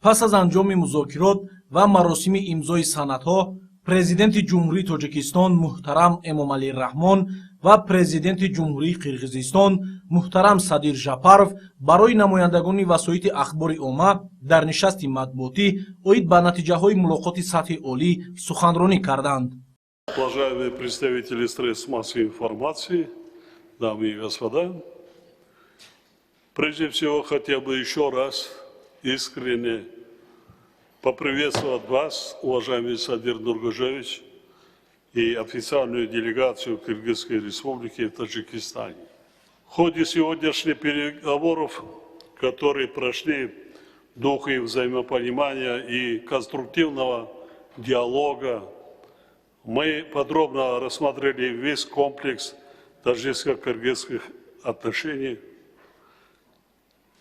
пас аз анҷоми музокирот ва маросими имзои санадҳо, президенти ҷумҳурии Тоҷикистон муҳтарам Эмомалӣ Раҳмон ва президенти ҷумҳурии Қирғизистон муҳтарам Садир Жапаров барои намояндагони васоити ахбори омма дар нишасти матбуотӣ оид ба натиҷаҳои мулоқоти сатҳи олӣ суханронӣ карданд. Уважаемые представители средств массовой информации, дамы и господа, прежде всего хотел бы еще раз искренне поприветствовать вас, уважаемый Садир Нургужевич, и официальную делегацию Кыргызской Республики в Таджикистане. В ходе сегодняшних переговоров, которые прошли в духе взаимопонимания и конструктивного диалога, мы подробно рассмотрели весь комплекс таджикско-кыргызских отношений.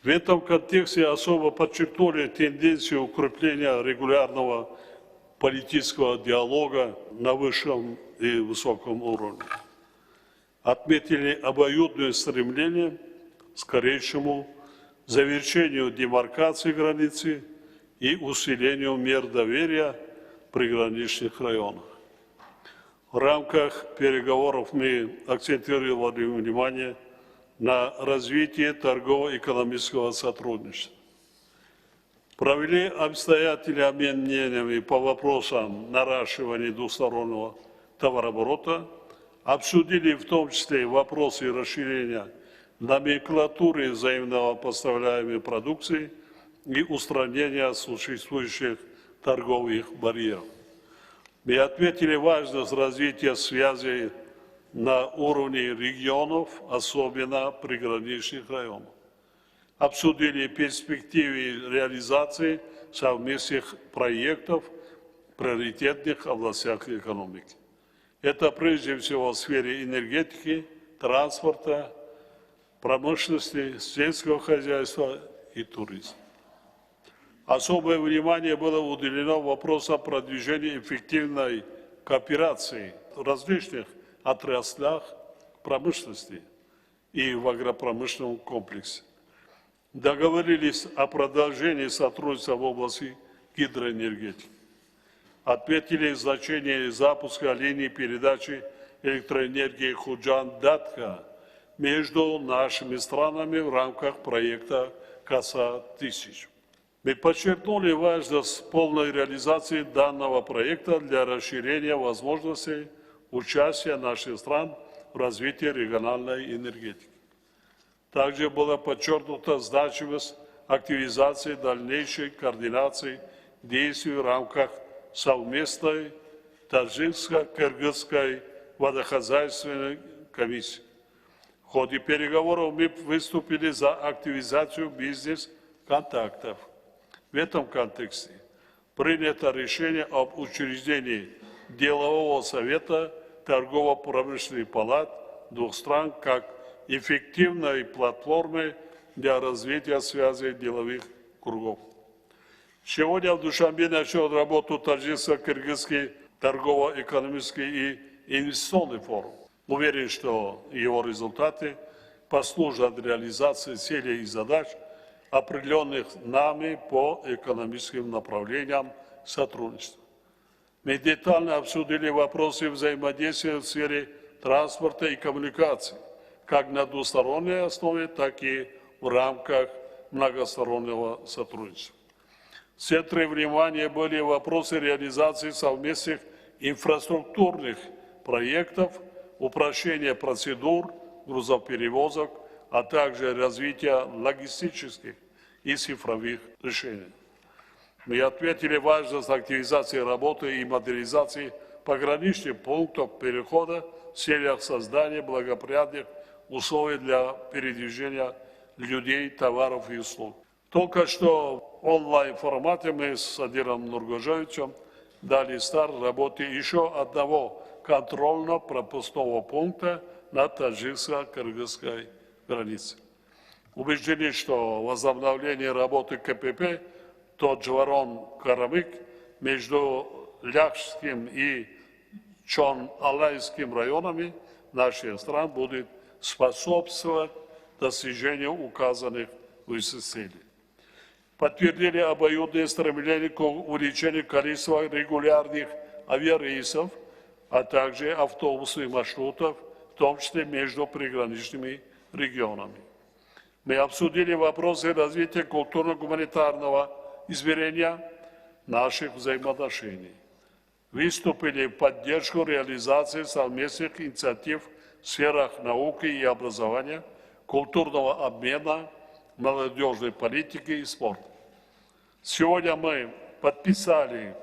В этом контексте особо подчеркнули тенденцию укрепления регулярного политического диалога на высшем и высоком уровне. Отметили обоюдное стремление к скорейшему завершению демаркации границы и усилению мер доверия в приграничных районах. В рамках переговоров мы акцентировали внимание на развитие торгово-экономического сотрудничества. Провели обстоятельный обмен мнениями по вопросам наращивания двустороннего товарооборота, обсудили в том числе вопросы расширения номенклатуры взаимного поставляемой продукции и устранения существующих торговых барьеров. Мы отметили важность развития связей на уровне регионов, особенно приграничных районов. Обсудили перспективы реализации совместных проектов в приоритетных областях экономики. Это прежде всего в сфере энергетики, транспорта, промышленности, сельского хозяйства и туризма. Особое внимание было уделено вопросам продвижения эффективной кооперации в различных отраслях промышленности и в агропромышленном комплексе. Договорились о продолжении сотрудничества в области гидроэнергетики. Отметили значение запуска линии передачи электроэнергии Худжан-Датка между нашими странами в рамках проекта КАСА-1000. Мы подчеркнули важность полной реализации данного проекта для расширения возможностей участия наших стран в развитии региональной энергетики. Также была подчеркнута значимость активизации дальнейшей координации действий в рамках совместной таджикско-кыргызской водохозяйственной комиссии. В ходе переговоров мы выступили за активизацию бизнес-контактов. В этом контексте принято решение об учреждении делового совета торгово-промышленных палат двух стран как эффективной платформы для развития связей деловых кругов. Сегодня в Душанбе начал работу Таджикско-Кыргызский торгово-экономический и инвестиционный форум. Уверен, что его результаты послужат реализации целей и задач, определенных нами по экономическим направлениям сотрудничества. Мы детально обсудили вопросы взаимодействия в сфере транспорта и коммуникаций, как на двусторонней основе, так и в рамках многостороннего сотрудничества. В центре внимания были вопросы реализации совместных инфраструктурных проектов, упрощения процедур грузоперевозок, а также развития логистических и цифровых решений. Мы отметили важность активизации работы и модернизации пограничных пунктов перехода в целях создания благоприятных условий для передвижения людей, товаров и услуг. Только что в онлайн-формате мы с Садиром Нургужевичем дали старт работе еще одного контрольно-пропускного пункта на таджикско-кыргызской границе. Убеждены, что возобновление работы КПП Тоджварон-Карамык между Ляхским и Чон-Алайским районами наших стран будет способствовать достижению указанных выше целей. подтвердили обоюдное стремление к увеличению количества регулярных авиарейсов, а также автобусных маршрутов, в том числе между приграничными регионами. Мы обсудили вопросы развития культурно-гуманитарного измерения наших взаимоотношений. Выступили в поддержку реализации совместных инициатив в сферах науки и образования, культурного обмена, молодежной политики и спорта. Сегодня мы подписали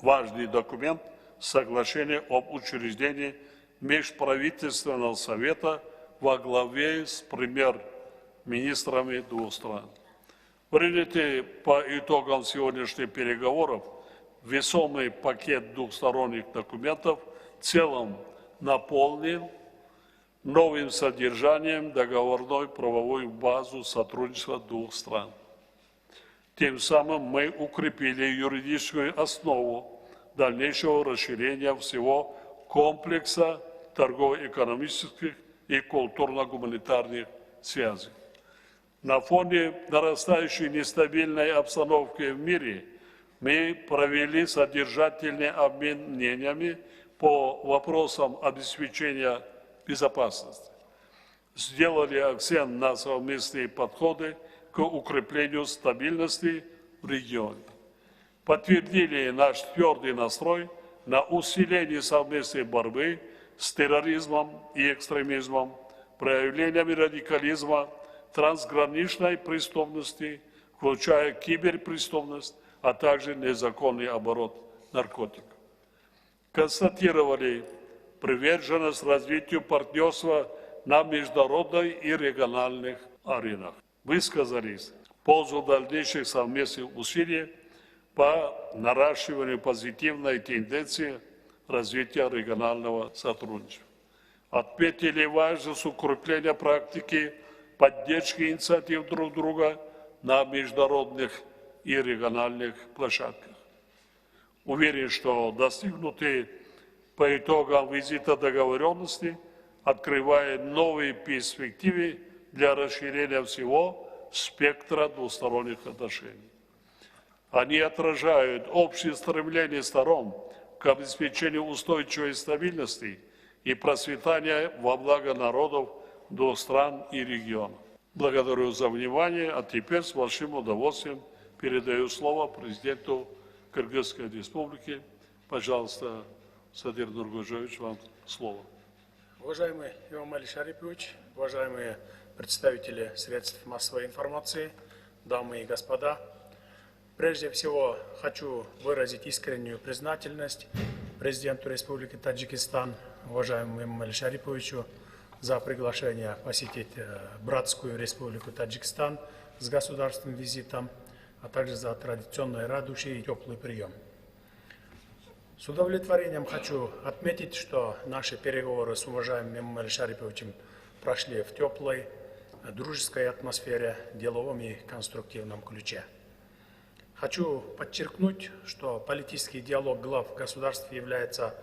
важный документ соглашение об учреждении Межправительственного совета во главе с премьер-министрами двух стран. Принятый по итогам сегодняшних переговоров весомый пакет двухсторонних документов в целом наполнен новым содержанием договорной правовой базу сотрудничества двух стран. Тем самым мы укрепили юридическую основу дальнейшего расширения всего комплекса торгово-экономических и культурно-гуманитарных связей. На фоне нарастающей нестабильной обстановки в мире мы провели содержательный обмен мнениями по вопросам обеспечения безопасности. Сделали акцент на совместные подходы к укреплению стабильности в регионе. Подтвердили наш твердый настрой на усиление совместной борьбы с терроризмом и экстремизмом, проявлениями радикализма, трансграничной преступности, включая киберпреступность, а также незаконный оборот наркотиков. Констатировали приверженность развитию партнерства на международной и региональных аренах. Высказались в пользу дальнейших совместных усилий по наращиванию позитивной тенденции развития регионального сотрудничества. Отметили важность укрепления практики поддержки инициатив друг друга на международных и региональных площадках. Уверен, что достигнутые по итогам визита договоренности открывает новые перспективы для расширения всего спектра двусторонних отношений. Они отражают общее стремление сторон к обеспечению устойчивой стабильности и процветания во благо народов двух стран и регионов. Благодарю за внимание, а теперь с большим удовольствием передаю слово президенту Кыргызской республики. Пожалуйста, Садыр Нургожевич, вам слово. Уважаемый Эмомали Шарипович, уважаемые представители средств массовой информации, дамы и господа, прежде всего хочу выразить искреннюю признательность президенту Республики Таджикистан, уважаемому Эмомали Шариповичу, за приглашение посетить братскую Республику Таджикистан с государственным визитом, а также за традиционный радушие и теплый прием. С удовлетворением хочу отметить, что наши переговоры с уважаемым Эмомали Шариповичем прошли в теплой, дружеской атмосфере, деловом и конструктивном ключе. Хочу подчеркнуть, что политический диалог глав государств является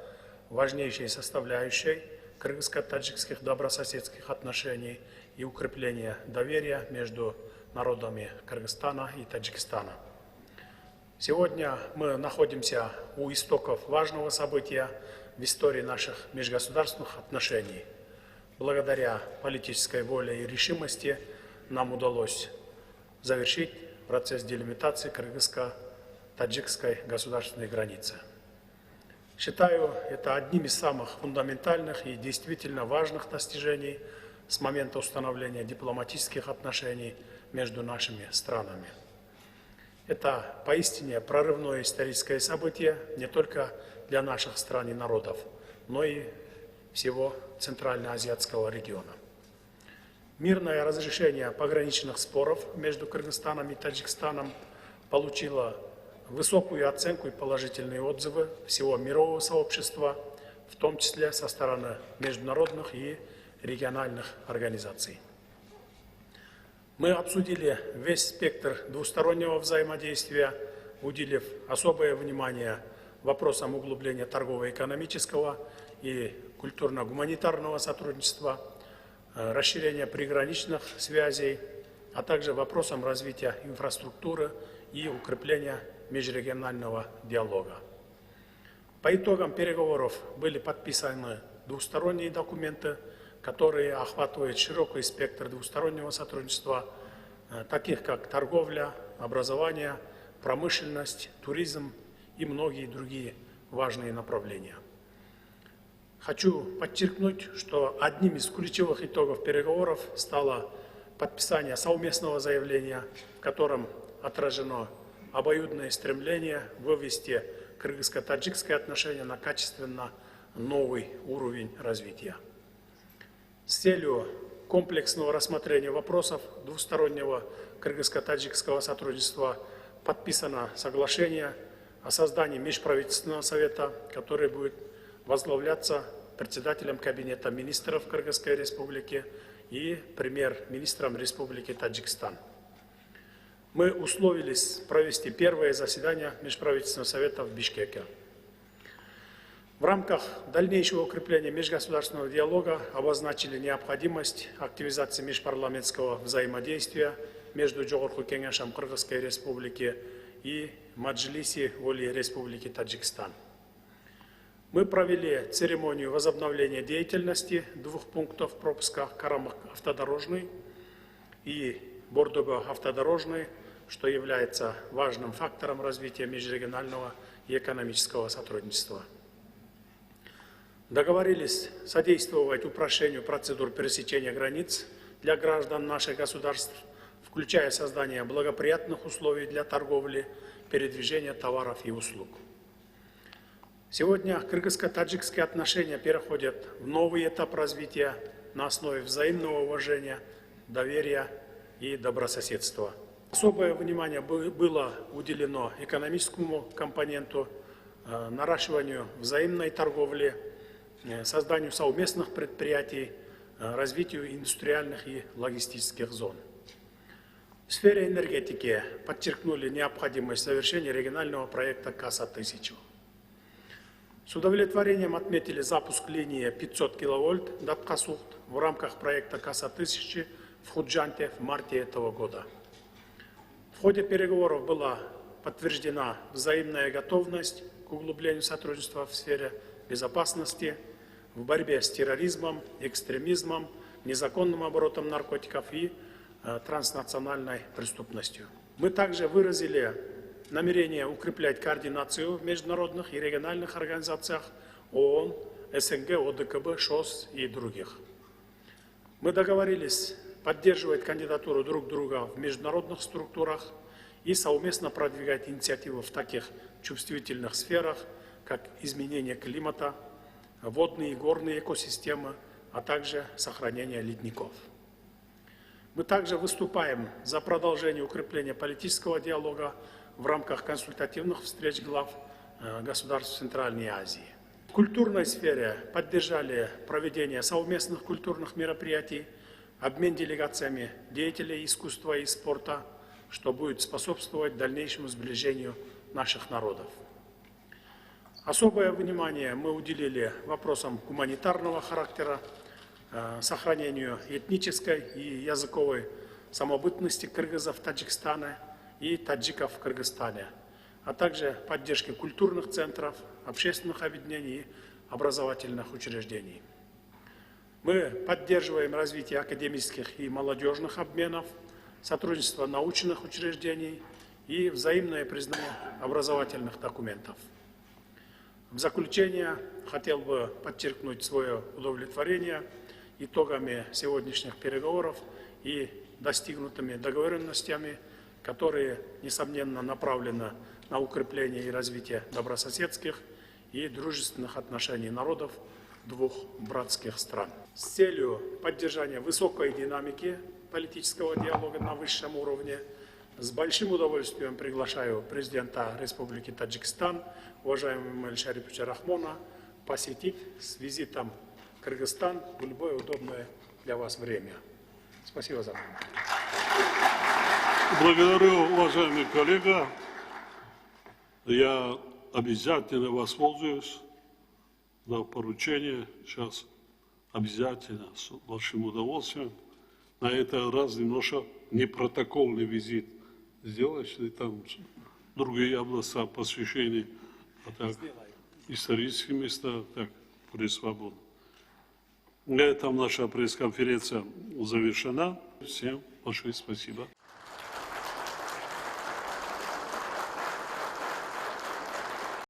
важнейшей составляющей кыргызско-таджикских добрососедских отношений и укрепления доверия между народами Кыргызстана и Таджикистана. Сегодня мы находимся у истоков важного события в истории наших межгосударственных отношений. Благодаря политической воле и решимости нам удалось завершить процесс делимитации кыргызско-таджикской государственной границы. Считаю это одним из самых фундаментальных и действительно важных достижений с момента установления дипломатических отношений между нашими странами. Это поистине прорывное историческое событие не только для наших стран и народов, но и всего Центральноазиатского региона. Мирное разрешение пограничных споров между Кыргызстаном и Таджикистаном получило высокую оценку и положительные отзывы всего мирового сообщества, в том числе со стороны международных и региональных организаций. Мы обсудили весь спектр двустороннего взаимодействия, уделив особое внимание вопросам углубления торгово-экономического и культурно-гуманитарного сотрудничества, расширения приграничных связей, а также вопросам развития инфраструктуры и укрепления межрегионального диалога. По итогам переговоров были подписаны двусторонние документы, которые охватывают широкий спектр двустороннего сотрудничества, таких как торговля, образование, промышленность, туризм и многие другие важные направления. Хочу подчеркнуть, что одним из ключевых итогов переговоров стало подписание совместного заявления, в котором отражено обоюдное стремление вывести кыргызско-таджикские отношения на качественно новый уровень развития. С целью комплексного рассмотрения вопросов двустороннего кыргызско-таджикского сотрудничества подписано соглашение о создании межправительственного совета, который будет возглавляться председателем Кабинета министров Кыргызской Республики и премьер-министром Республики Таджикистан. Мы условились провести первое заседание Межправительственного совета в Бишкеке. В рамках дальнейшего укрепления межгосударственного диалога обозначили необходимость активизации межпарламентского взаимодействия между Жогорку Кеңешем Кыргызской Республики и Маджлиси Воли Республики Таджикистан. Мы провели церемонию возобновления деятельности двух пунктов пропуска Карамак автодорожный и Бордога автодорожный, что является важным фактором развития межрегионального и экономического сотрудничества. Договорились содействовать упрощению процедур пересечения границ для граждан наших государств, включая создание благоприятных условий для торговли, передвижения товаров и услуг. Сегодня кыргызско-таджикские отношения переходят в новый этап развития на основе взаимного уважения, доверия и добрососедства. Особое внимание было уделено экономическому компоненту, наращиванию взаимной торговли, созданию совместных предприятий, развитию индустриальных и логистических зон. В сфере энергетики подчеркнули необходимость завершения регионального проекта КАСА-1000. С удовлетворением отметили запуск линии 500 киловольт Даткасухт в рамках проекта КАСА-1000 в Худжанте в марте этого года. В ходе переговоров была подтверждена взаимная готовность к углублению сотрудничества в сфере безопасности, в борьбе с терроризмом, экстремизмом, незаконным оборотом наркотиков и транснациональной преступностью. Мы также выразили намерение укреплять координацию в международных и региональных организациях ООН, СНГ, ОДКБ, ШОС и других. Мы договорились поддерживать кандидатуру друг друга в международных структурах и совместно продвигать инициативы в таких чувствительных сферах, как изменение климата, водные и горные экосистемы, а также сохранение ледников. Мы также выступаем за продолжение укрепления политического диалога в рамках консультативных встреч глав государств Центральной Азии. В культурной сфере поддержали проведение совместных культурных мероприятий, обмен делегациями деятелей искусства и спорта, что будет способствовать дальнейшему сближению наших народов. Особое внимание мы уделили вопросам гуманитарного характера, сохранению этнической и языковой самобытности кыргызов Таджикистана и таджиков в Кыргызстане, а также поддержке культурных центров, общественных объединений и образовательных учреждений. Мы поддерживаем развитие академических и молодежных обменов, сотрудничество научных учреждений и взаимное признание образовательных документов. В заключение хотел бы подчеркнуть свое удовлетворение итогами сегодняшних переговоров и достигнутыми договоренностями, которые, несомненно, направлены на укрепление и развитие добрососедских и дружественных отношений народов двух братских стран. С целью поддержания высокой динамики политического диалога на высшем уровне с большим удовольствием приглашаю президента Республики Таджикистан, уважаемого Эмомали Шариповича Рахмона, посетить с визитом в Кыргызстан в любое удобное для вас время. Спасибо за внимание. Благодарю, уважаемый коллега. Я обязательно воспользуюсь на поручение. Сейчас обязательно, с большим удовольствием. На этот раз немножко не протокольный визит сделаешь, и там другие области посвящения, а так исторические места, так, при свободу. На этом наша пресс-конференция завершена. Всем большое спасибо.